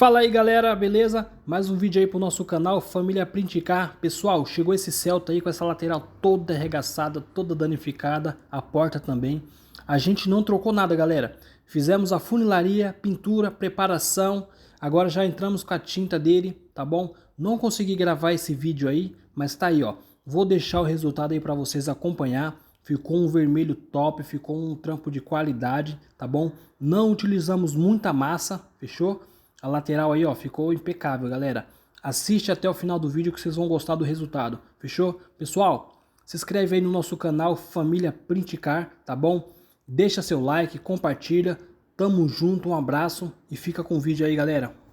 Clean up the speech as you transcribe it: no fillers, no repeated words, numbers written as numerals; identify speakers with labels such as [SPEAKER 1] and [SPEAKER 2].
[SPEAKER 1] Fala aí galera, beleza? Mais um vídeo aí pro nosso canal Família Print Car. Pessoal, chegou esse Celta aí com essa lateral toda arregaçada, toda danificada, a porta também. A gente não trocou nada, galera. Fizemos a funilaria, pintura, preparação. Agora já entramos com a tinta dele, tá bom? Não consegui gravar esse vídeo aí, mas tá aí, ó. Vou deixar o resultado aí pra vocês acompanhar. Ficou um vermelho top, ficou um trampo de qualidade, tá bom? Não utilizamos muita massa, fechou? A lateral aí, ó, ficou impecável, galera. Assiste até o final do vídeo que vocês vão gostar do resultado, fechou? Pessoal, se inscreve aí no nosso canal Família Print Car, tá bom? Deixa seu like, compartilha, tamo junto, um abraço e fica com o vídeo aí, galera.